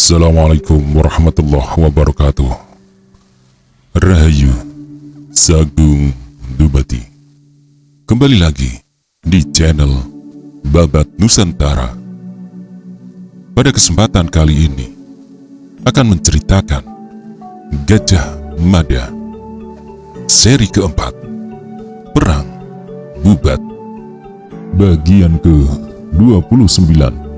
Assalamualaikum warahmatullahi wabarakatuh. Rahayu Sagung Dubati. Kembali lagi di channel Babat Nusantara. Pada kesempatan kali ini akan menceritakan Gajah Mada seri keempat, Perang Bubat, bagian ke-29.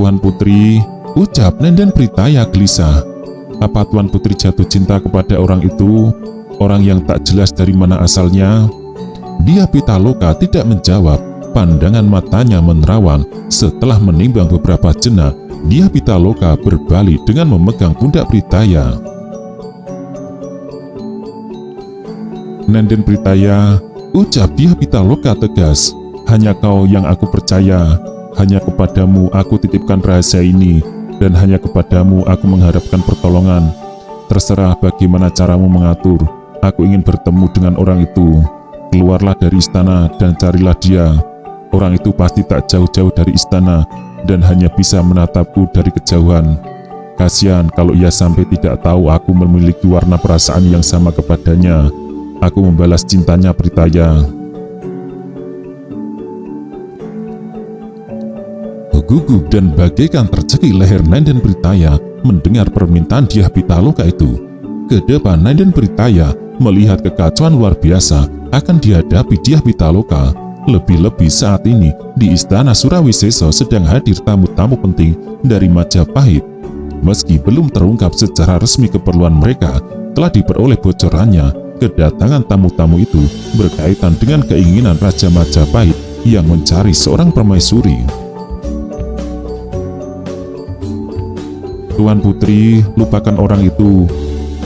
Tuan Putri, ucap Nenden Pritaya gelisah. Apa Tuan Putri jatuh cinta kepada orang itu? Orang yang tak jelas dari mana asalnya? Dia Pitaloka tidak menjawab. Pandangan matanya menerawang. Setelah menimbang beberapa jenak, dia Pitaloka berbalik dengan memegang pundak Pritaya. Nenden Pritaya, ucap dia Pitaloka tegas. Hanya kau yang aku percaya. Hanya kepadamu aku titipkan rahasia ini, dan hanya kepadamu aku mengharapkan pertolongan. Terserah bagaimana caramu mengatur. Aku ingin bertemu dengan orang itu. Keluarlah dari istana dan carilah dia. Orang itu pasti tak jauh-jauh dari istana dan hanya bisa menatapku dari kejauhan. Kasihan kalau ia sampai tidak tahu aku memiliki warna perasaan yang sama kepadanya. Aku membalas cintanya Pritaya. Gugup dan bagaikan tercekik leher Nenden Pritaya mendengar permintaan dia Pitaloka itu. Ke depan Nenden Pritaya melihat kekacauan luar biasa akan dihadapi dia Pitaloka. Lebih-lebih saat ini di istana Surawisesa sedang hadir tamu-tamu penting dari Majapahit. Meski belum terungkap secara resmi keperluan mereka, telah diperoleh bocorannya kedatangan tamu-tamu itu berkaitan dengan keinginan Raja Majapahit yang mencari seorang permaisuri. Tuan Putri, lupakan orang itu,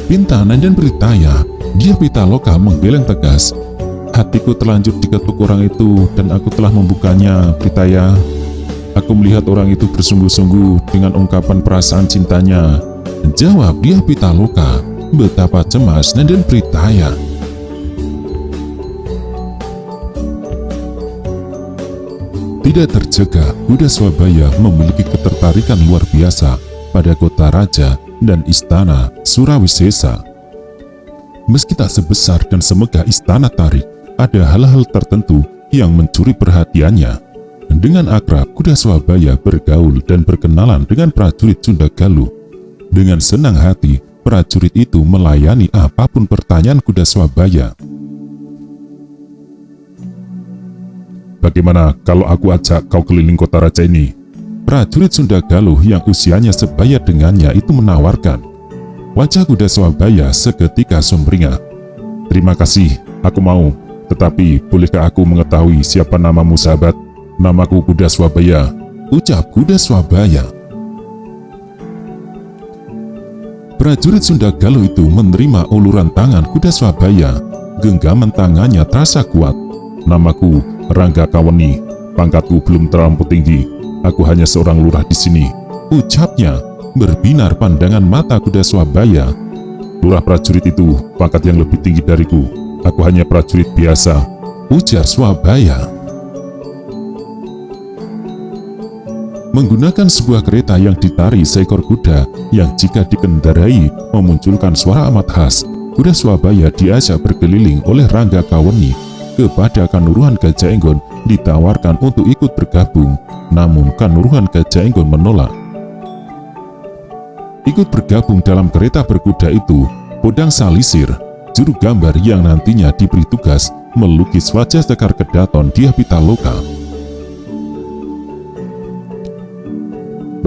pinta Nenden Pritaya. Dia Pitaloka menggeleng tegas. Hatiku terlanjur diketuk orang itu dan aku telah membukanya, Pritaya. Aku melihat orang itu bersungguh-sungguh dengan ungkapan perasaan cintanya. Jawab dia Pitaloka. Betapa cemas Nenden Pritaya. Tidak terjaga, Kuda Swabaya memiliki ketertarikan luar biasa pada kota raja dan istana Surawisesa. Meski tak sebesar dan semegah istana Tarik, ada hal-hal tertentu yang mencuri perhatiannya. Dengan akrab, Kuda Swabaya bergaul dan berkenalan dengan prajurit Sunda Galuh. Dengan senang hati, prajurit itu melayani apapun pertanyaan Kuda Swabaya. Bagaimana kalau aku ajak kau keliling kota raja ini? Prajurit Sunda Galuh yang usianya sebaya dengannya itu menawarkan. Wajah Kuda Swabaya seketika sumringah. Terima kasih, aku mau. Tetapi bolehkah aku mengetahui siapa namamu sahabat? Namaku Kuda Swabaya, ucap Kuda Swabaya. Prajurit Sunda Galuh itu menerima uluran tangan Kuda Swabaya. Genggaman tangannya terasa kuat. Namaku Rangga Kawani, pangkatku belum terlalu tinggi. Aku hanya seorang lurah di sini, ucapnya. Berbinar pandangan mata Kuda Swabaya. Lurah prajurit itu pangkat yang lebih tinggi dariku. Aku hanya prajurit biasa, ujar Swabaya. Menggunakan sebuah kereta yang ditarik seekor kuda yang jika dikendarai memunculkan suara amat khas, Kuda Swabaya diajak berkeliling oleh Rangga Kawani. Kepada Kanuruhan Gajah Enggon ditawarkan untuk ikut bergabung, namun Kanuruhan Gajah Enggon menolak. Ikut bergabung dalam kereta berkuda itu Podang Salisir, juru gambar yang nantinya diberi tugas melukis wajah Sekar Kedaton dia Pitaloka.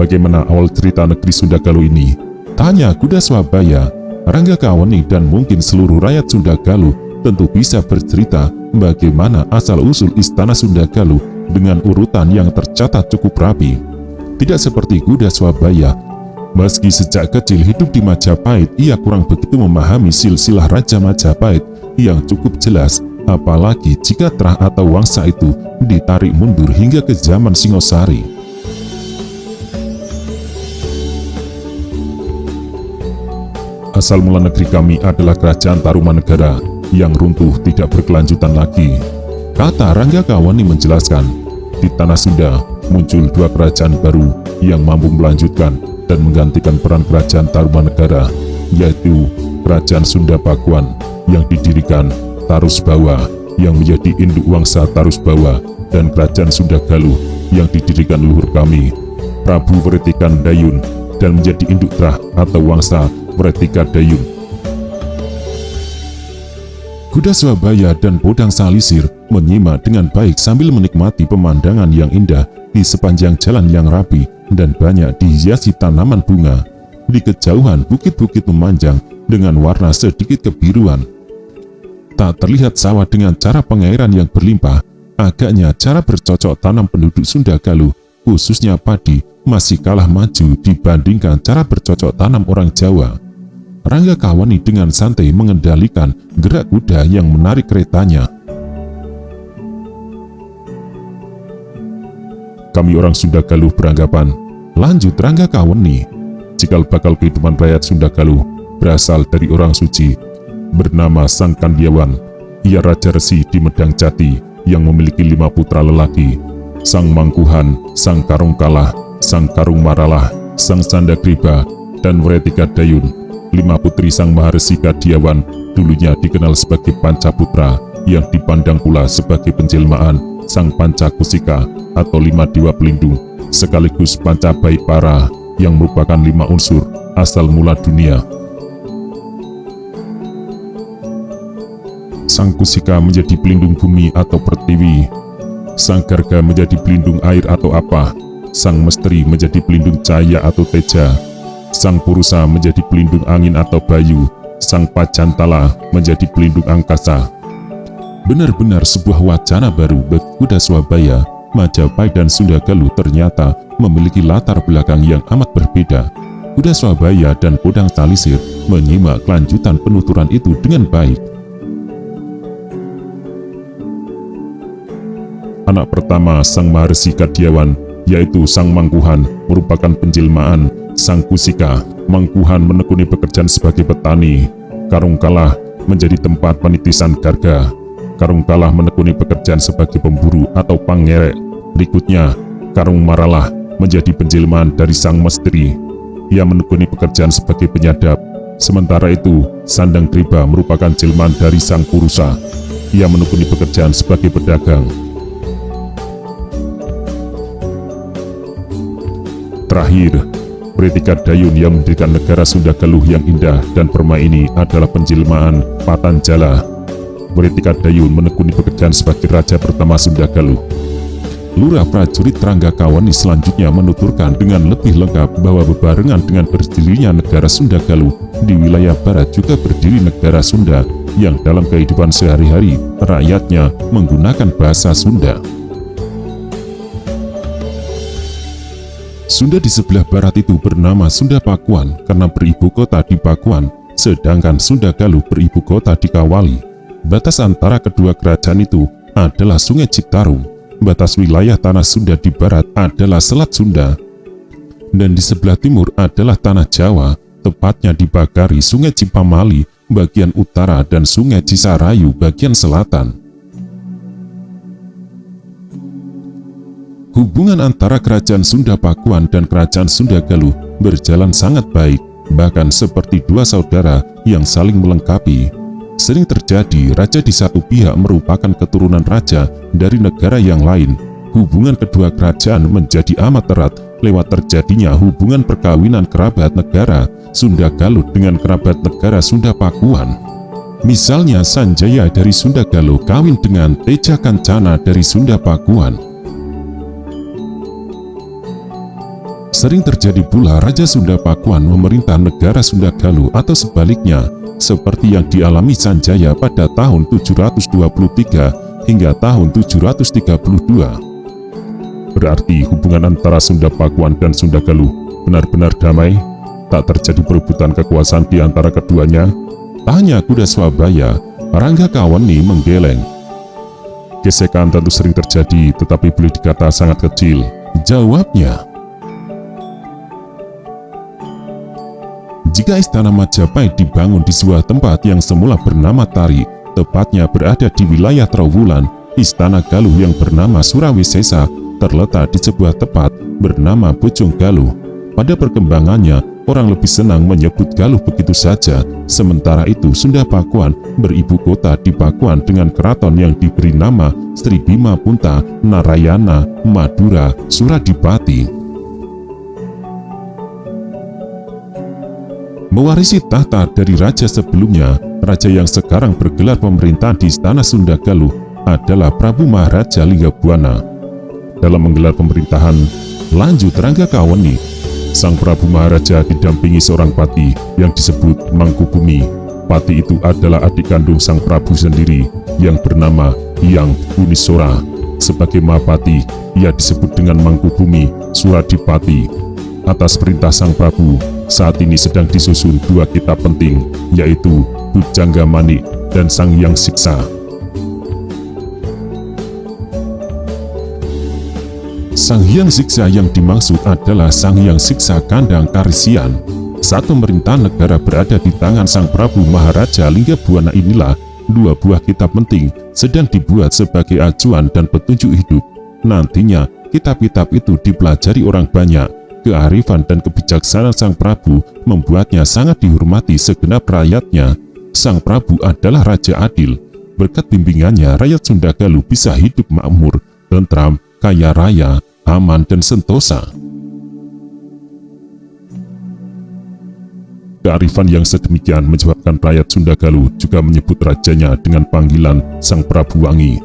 Bagaimana awal cerita negeri Sunda Galuh ini? Tanya Kuda Swabaya. Rangga Kawani dan mungkin seluruh rakyat Sunda Galuh tentu bisa bercerita bagaimana asal-usul istana Sunda Galuh dengan urutan yang tercatat cukup rapi. Tidak seperti Kuda Swabaya. Meski sejak kecil hidup di Majapahit, ia kurang begitu memahami silsilah Raja Majapahit yang cukup jelas, apalagi jika terah atau wangsa itu ditarik mundur hingga ke zaman Singosari. Asal mula negeri kami adalah Kerajaan Tarumanegara. yang runtuh tidak berkelanjutan lagi. Kata Rangga Kawani menjelaskan, di tanah Sunda muncul dua kerajaan baru yang mampu melanjutkan dan menggantikan peran kerajaan Tarumanegara, yaitu Kerajaan Sunda Pakuan yang didirikan Tarusbawa yang menjadi induk wangsa Tarusbawa, dan Kerajaan Sunda Galuh yang didirikan leluhur kami, Prabu Wretikan Dayun, dan menjadi induk Trah atau wangsa Wretika Dayun. Kuda Swabaya dan Podang Salisir menyimak dengan baik sambil menikmati pemandangan yang indah di sepanjang jalan yang rapi dan banyak dihiasi tanaman bunga. Di kejauhan bukit-bukit memanjang dengan warna sedikit kebiruan. Tak terlihat sawah dengan cara pengairan yang berlimpah. Agaknya cara bercocok tanam penduduk Sunda Galuh, khususnya padi, masih kalah maju dibandingkan cara bercocok tanam orang Jawa. Rangga Kawani dengan santai mengendalikan gerak kuda yang menarik keretanya. Kami orang Sunda Galuh beranggapan, lanjut Rangga Kawani, cikal bakal kehidupan rakyat Sunda Galuh berasal dari orang suci bernama Sang Kandiawan. Ia Raja Resi di Medang Jati yang memiliki 5 putra lelaki, Sang Mangkuhan, Sang Karungkalah, Sang Karung Maralah, Sang Sandagriba, dan Wretika Dayun. 5 putri Sang Maharesi Kadiawan dulunya dikenal sebagai Pancaputra, yang dipandang pula sebagai penjelmaan Sang Pancakusika atau 5 dewa pelindung, sekaligus Pancabaipara yang merupakan 5 unsur asal mula dunia. Sang Kusika menjadi pelindung bumi atau pertiwi, Sang Garga menjadi pelindung air atau apa, Sang Mesteri menjadi pelindung cahaya atau teja, Sang Purusa menjadi pelindung angin atau bayu, Sang Pajantala menjadi pelindung angkasa. Benar-benar sebuah wacana baru bagi kuda Swabaya. Majapahit dan Sunda Galuh ternyata memiliki latar belakang yang amat berbeda. Kuda Swabaya dan Podang Salisir menyimak kelanjutan penuturan itu dengan baik. Anak pertama Sang Maharesi Kadiawan, yaitu Sang Mangkuhan, merupakan penjelmaan Sang Kusika. Mangkuhan menekuni pekerjaan sebagai petani. Karungkalah menjadi tempat penitisan Garga. Karungkalah menekuni pekerjaan sebagai pemburu atau pangerek. Berikutnya, Karung Maralah menjadi penjelmaan dari Sang Mesteri. Ia menekuni pekerjaan sebagai penyadap. Sementara itu, Sandagriba merupakan jelmaan dari Sang Purusa. Ia menekuni pekerjaan sebagai pedagang. Terakhir, Wretika Dayun yang mendirikan negara Sunda Galuh yang indah dan permai ini adalah penjelmaan Patanjala. Wretika Dayun menekuni pekerjaan sebagai raja pertama Sunda Galuh. Lurah Prajurit Rangga Kawani selanjutnya menuturkan dengan lebih lengkap bahwa bebarengan dengan berdirinya negara Sunda Galuh, di wilayah barat juga berdiri negara Sunda yang dalam kehidupan sehari-hari rakyatnya menggunakan bahasa Sunda. Sunda di sebelah barat itu bernama Sunda Pakuan karena beribu kota di Pakuan, sedangkan Sunda Galuh beribu kota di Kawali. Batas antara kedua kerajaan itu adalah Sungai Citarum. Batas wilayah tanah Sunda di barat adalah Selat Sunda, dan di sebelah timur adalah tanah Jawa, tepatnya di Bagari Sungai Cipamali bagian utara dan Sungai Cisarayu bagian selatan. Hubungan antara Kerajaan Sunda Pakuan dan Kerajaan Sunda Galuh berjalan sangat baik, bahkan seperti dua saudara yang saling melengkapi. Sering terjadi raja di satu pihak merupakan keturunan raja dari negara yang lain. Hubungan kedua kerajaan menjadi amat erat lewat terjadinya hubungan perkawinan kerabat negara Sunda Galuh dengan kerabat negara Sunda Pakuan. Misalnya Sanjaya dari Sunda Galuh kawin dengan Teja Kancana dari Sunda Pakuan. Sering terjadi pula Raja Sunda Pakuan memerintah negara Sunda Galuh atau sebaliknya, seperti yang dialami Sanjaya pada tahun 723 hingga tahun 732. Berarti hubungan antara Sunda Pakuan dan Sunda Galuh benar-benar damai, tak terjadi perebutan kekuasaan di antara keduanya? Tanya kuda Swabaya. Rangga Kawani menggeleng. Gesekan tentu sering terjadi, tetapi boleh dikata sangat kecil, jawabnya. Jika istana Majapahit dibangun di sebuah tempat yang semula bernama Tari, tepatnya berada di wilayah Trowulan. Istana Galuh yang bernama Surawisesa terletak di sebuah tempat bernama Bojong Galuh. Pada perkembangannya, orang lebih senang menyebut Galuh begitu saja. Sementara itu, Sunda Pakuan beribu kota di Pakuan dengan keraton yang diberi nama Sri Bima Punta Narayana Madura Suradipati. Mewarisi tahta dari raja sebelumnya, raja yang sekarang bergelar pemerintahan di Istana Sunda Galuh adalah Prabu Maharaja Linggabuana. Dalam menggelar pemerintahan, lanjut Ranggakawani, Sang Prabu Maharaja didampingi seorang pati yang disebut Mangkubumi. Pati itu adalah adik kandung Sang Prabu sendiri yang bernama Hyang Bunisora. Sebagai Mahapati, ia disebut dengan Mangkubumi Suradipati. Atas perintah Sang Prabu, saat ini sedang disusun dua kitab penting, yaitu Bujangga Manik dan Sang Hyang Siksa. Sang Hyang Siksa yang dimaksud adalah Sang Hyang Siksa Kandang Karisian. Saat pemerintahan negara berada di tangan Sang Prabu Maharaja Linggabuana inilah, dua buah kitab penting sedang dibuat sebagai acuan dan petunjuk hidup. Nantinya, kitab-kitab itu dipelajari orang banyak. Kearifan dan kebijaksanaan Sang Prabu membuatnya sangat dihormati segenap rakyatnya. Sang Prabu adalah raja adil. Berkat bimbingannya, rakyat Sunda Galuh bisa hidup makmur, tentram, kaya raya, aman, dan sentosa. Kearifan yang sedemikian menyebabkan rakyat Sunda Galuh juga menyebut rajanya dengan panggilan Sang Prabu Wangi.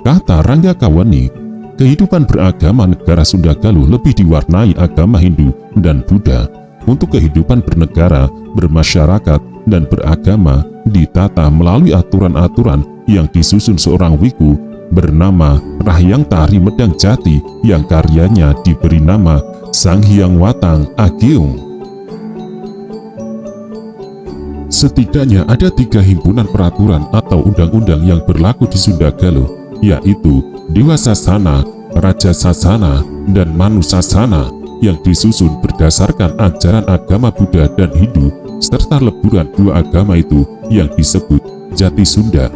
Kata Ranggakawani, kehidupan beragama negara Sunda Galuh lebih diwarnai agama Hindu dan Buddha. Untuk kehidupan bernegara, bermasyarakat, dan beragama ditata melalui aturan-aturan yang disusun seorang wiku bernama Rahyang Tari Medang Jati yang karyanya diberi nama Sang Hyang Watang Ageung. Setidaknya ada 3 himpunan peraturan atau undang-undang yang berlaku di Sunda Galuh, yaitu Dewa Sasana, Raja Sasana, dan Manu Sasana yang disusun berdasarkan ajaran agama Buddha dan Hindu serta leburan dua agama itu yang disebut Jati Sunda.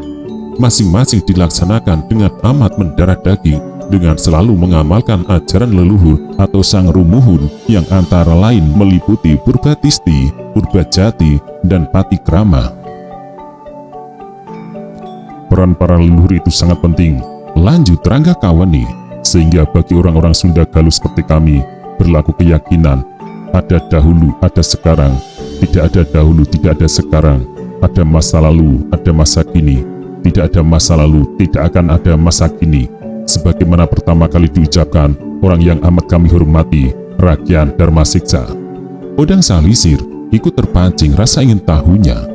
Masing-masing dilaksanakan dengan amat mendarah daging dengan selalu mengamalkan ajaran leluhur atau Sang Rumuhun yang antara lain meliputi Purbatisti, Purbajati, dan Patikrama. Peran para leluhur itu sangat penting. Lanjut Ranggakawani, sehingga bagi orang-orang Sunda Galuh seperti kami berlaku keyakinan ada dahulu, ada sekarang, tidak ada dahulu, tidak ada sekarang, ada masa lalu, ada masa kini. Tidak ada masa lalu, tidak akan ada masa kini. Sebagaimana pertama kali diucapkan orang yang amat kami hormati, Rakyan Dharma Siksa. Odang Salisir ikut terpancing rasa ingin tahunya.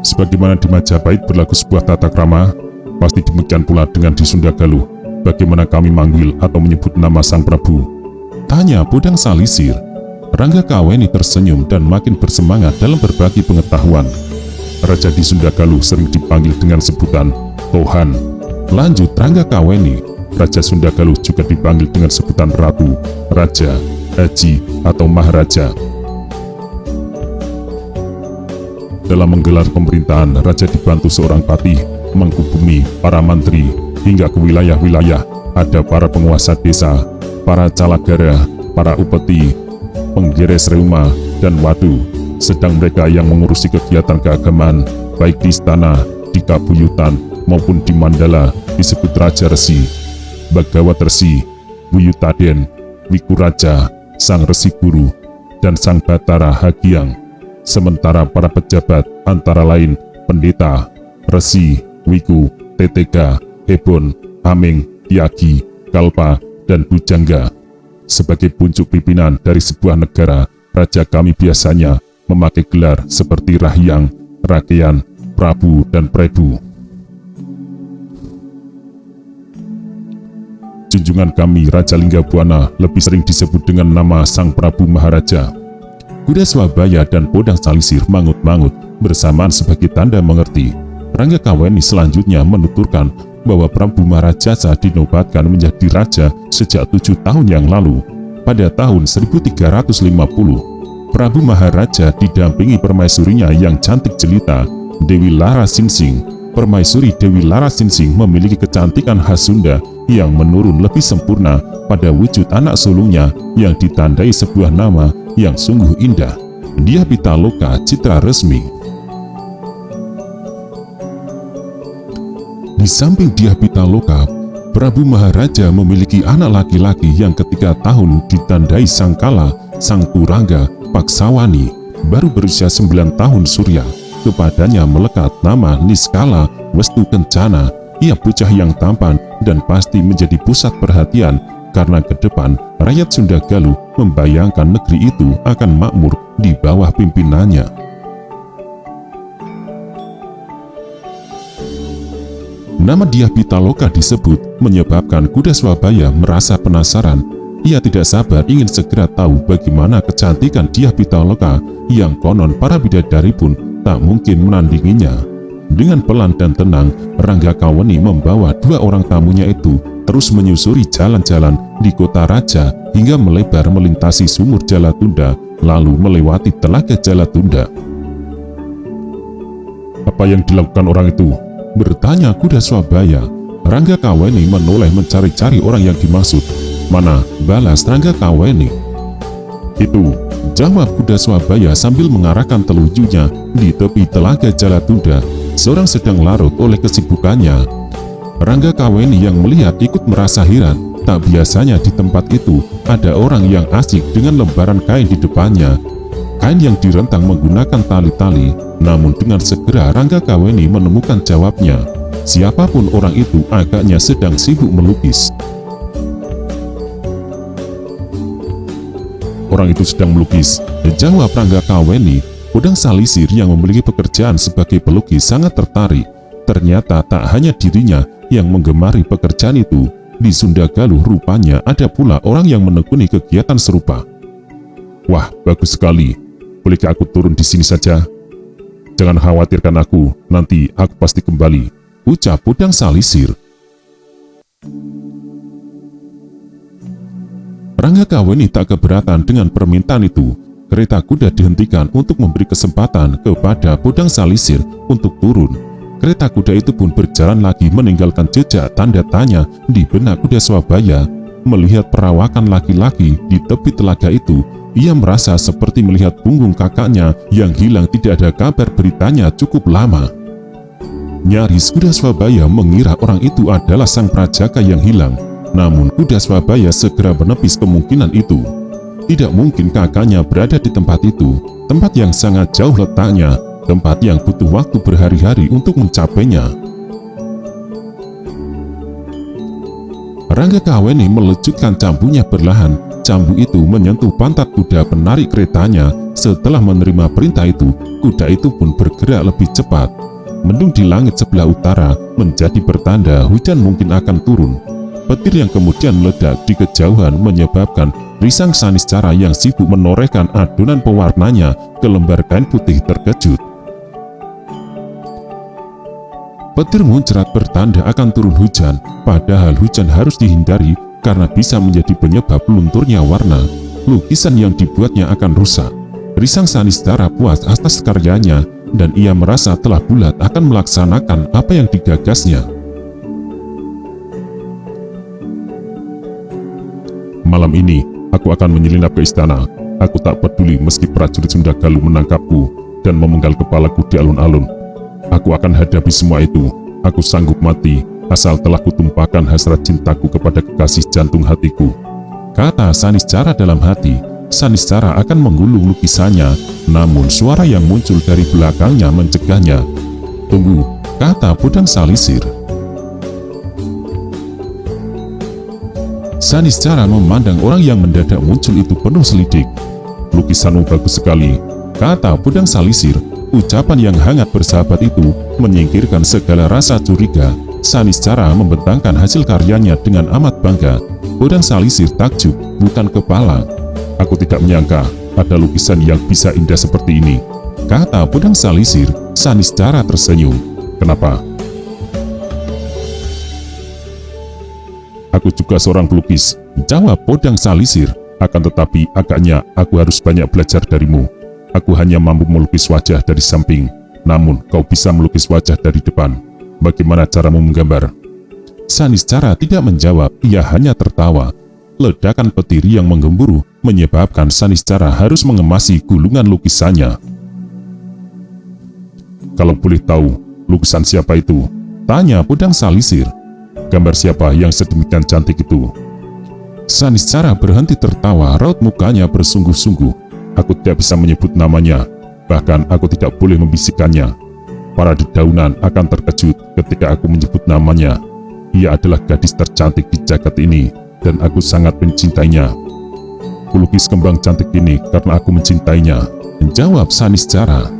Sebagaimana di Majapahit berlaku sebuah tata krama, pasti demikian pula dengan di Sunda Galuh. Bagaimana kami manggil atau menyebut nama Sang Prabu? Tanya Bodang Salisir. Ranggakawani tersenyum dan makin bersemangat dalam berbagi pengetahuan. Raja di Sunda Galuh sering dipanggil dengan sebutan Tohan. Lanjut Ranggakawani, Raja Sunda Galuh juga dipanggil dengan sebutan Ratu, Raja, Haji, atau Maharaja. Dalam menggelar pemerintahan, Raja dibantu seorang patih, Mangkubumi, para menteri, hingga ke wilayah-wilayah ada para penguasa desa, para calagara, para upeti, penggeres reuma, dan wadu. Sedang mereka yang mengurusi kegiatan keagamaan, baik di istana, di kabuyutan, maupun di mandala, disebut Raja Resi, Bagawat Resi, Buyutaden, Wikuraja, Sang Resi Guru, dan Sang Batara Hagiang. Sementara para pejabat antara lain Pendeta, Resi, Wiku, Tetega, Ebon, Aming, Yagi, Kalpa, dan Bujangga. Sebagai puncuk pimpinan dari sebuah negara, raja kami biasanya memakai gelar seperti Rahyang, Rakyan, Prabu, dan Prebu. Junjungan kami Raja Linggabuana lebih sering disebut dengan nama Sang Prabu Maharaja. Kuda Swabaya dan Bodang Salisir mangut-mangut bersamaan sebagai tanda mengerti. Ranggakawani selanjutnya menuturkan bahwa Prabu Maharaja dinobatkan menjadi raja sejak 7 tahun yang lalu, pada tahun 1350. Prabu Maharaja didampingi permaisurinya yang cantik jelita, Dewi Larasingsing. Permaisuri Dewi Larasingsing memiliki kecantikan khas Sunda yang menurun lebih sempurna pada wujud anak sulungnya yang ditandai sebuah nama yang sungguh indah, Dyah Pitaloka Citra Resmi. Di samping Dyah Pitaloka, Prabu Maharaja memiliki anak laki-laki yang ketika tahun ditandai Sangkala, Sang Turangga, Paksawani, baru berusia 9 tahun Surya. Kepadanya melekat nama Niskala Westu Kencana. Ia bocah yang tampan dan pasti menjadi pusat perhatian karena ke depan rakyat Sunda Galuh membayangkan negeri itu akan makmur di bawah pimpinannya. Nama Dyah Pitaloka disebut menyebabkan Kuda Swabaya merasa penasaran. Ia tidak sabar ingin segera tahu bagaimana kecantikan Dyah Pitaloka yang konon para bidadari pun tak mungkin menandinginya. Dengan pelan dan tenang, Ranggakawani membawa 2 orang tamunya itu terus menyusuri jalan-jalan di kota raja hingga melebar melintasi sumur Jalatunda, lalu melewati telaga Jalatunda. "Apa yang dilakukan orang itu?" bertanya Kuda Swabaya. Ranggakawani menoleh mencari-cari orang yang dimaksud. "Mana?" balas Ranggakawani. "Itu," jawab Kuda Swabaya sambil mengarahkan telunjuknya di tepi telaga Jalatunda. Seorang sedang larut oleh kesibukannya. Ranggakawani yang melihat ikut merasa heran. Tak biasanya di tempat itu ada orang yang asik dengan lembaran kain di depannya. Kain yang direntang menggunakan tali-tali. Namun dengan segera Ranggakawani menemukan jawabnya. Siapapun orang itu agaknya sedang sibuk melukis. "Orang itu sedang melukis," jawab Ranggakawani. Podang Salisir yang memiliki pekerjaan sebagai pelukis sangat tertarik. Ternyata tak hanya dirinya yang menggemari pekerjaan itu. Di Sunda Galuh rupanya ada pula orang yang menekuni kegiatan serupa. "Wah, bagus sekali. Bolehkah aku turun di sini saja?" "Jangan khawatirkan aku, nanti aku pasti kembali," ucap Podang Salisir. Ranggakawani tak keberatan dengan permintaan itu. Kereta kuda dihentikan untuk memberi kesempatan kepada Podang Salisir untuk turun. Kereta kuda itu pun berjalan lagi meninggalkan jejak tanda tanya di benak Kuda Swabaya. Melihat perawakan laki-laki di tepi telaga itu, ia merasa seperti melihat punggung kakaknya yang hilang tidak ada kabar beritanya cukup lama. Nyaris Kuda Swabaya mengira orang itu adalah sang prajaka yang hilang. Namun Kuda Swabaya segera menepis kemungkinan itu. Tidak mungkin kakaknya berada di tempat itu, tempat yang sangat jauh letaknya, tempat yang butuh waktu berhari-hari untuk mencapainya. Ranggakawani melejutkan cambunya perlahan. Cambu itu menyentuh pantat kuda penarik keretanya. Setelah menerima perintah itu, kuda itu pun bergerak lebih cepat. Mendung di langit sebelah utara menjadi pertanda hujan mungkin akan turun. Petir yang kemudian meledak di kejauhan menyebabkan Risang Saniscara yang sibuk menorehkan adonan pewarnanya ke lembar kain putih terkejut. Petir muncrat bertanda akan turun hujan, padahal hujan harus dihindari karena bisa menjadi penyebab lunturnya warna. Lukisan yang dibuatnya akan rusak. Risang Saniscara puas atas karyanya dan ia merasa telah bulat akan melaksanakan apa yang digagasnya. "Malam ini, aku akan menyelinap ke istana. Aku tak peduli meski prajurit Sunda Galuh menangkapku dan memenggal kepalaku di alun-alun. Aku akan hadapi semua itu. Aku sanggup mati, asal telah kutumpahkan hasrat cintaku kepada kekasih jantung hatiku," kata Saniscara dalam hati. Saniscara akan menggulung lukisannya, namun suara yang muncul dari belakangnya mencegahnya. "Tunggu," kata Podang Salisir. Saniscara memandang orang yang mendadak muncul itu penuh selidik. "Lukisanmu bagus sekali," kata Podang Salisir. Ucapan yang hangat bersahabat itu menyingkirkan segala rasa curiga. Saniscara membentangkan hasil karyanya dengan amat bangga. Podang Salisir takjub bukan kepala. "Aku tidak menyangka ada lukisan yang bisa indah seperti ini," kata Podang Salisir. Saniscara tersenyum. "Kenapa?" "Aku juga seorang pelukis," jawab Podang Salisir. Akan tetapi agaknya aku harus banyak belajar darimu. Aku hanya mampu melukis wajah dari samping, namun kau bisa melukis wajah dari depan. Bagaimana caramu menggambar?" Saniscara tidak menjawab, ia hanya tertawa. Ledakan petir yang menggemuruh menyebabkan Saniscara harus mengemasi gulungan lukisannya. "Kalau boleh tahu, lukisan siapa itu?" tanya Podang Salisir. "Gambar siapa yang sedemikian cantik itu?" Saniscara berhenti tertawa, raut mukanya bersungguh-sungguh. "Aku tidak bisa menyebut namanya, bahkan aku tidak boleh membisikkannya. Para dedaunan akan terkejut ketika aku menyebut namanya. Ia adalah gadis tercantik di jagat ini, dan aku sangat mencintainya. Kulukis kembang cantik ini karena aku mencintainya," menjawab Saniscara.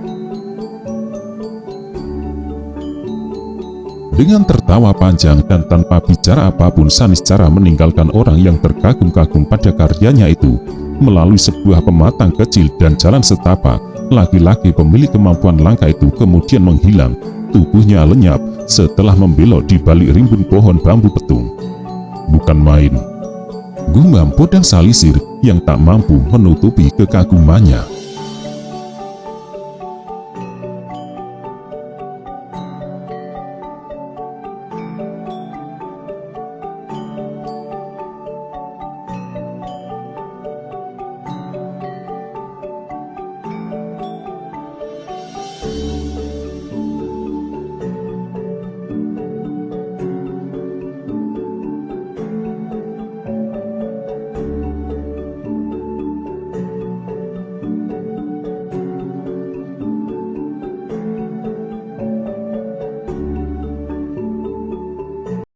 Dengan tertawa panjang dan tanpa bicara apapun, Saniscara meninggalkan orang yang terkagum-kagum pada karyanya itu. Melalui sebuah pematang kecil dan jalan setapak, laki-laki pemilik kemampuan langka itu kemudian menghilang. Tubuhnya lenyap setelah membelok di balik rimbun pohon bambu petung. "Bukan main," gumam Podang Salisir yang tak mampu menutupi kekagumannya.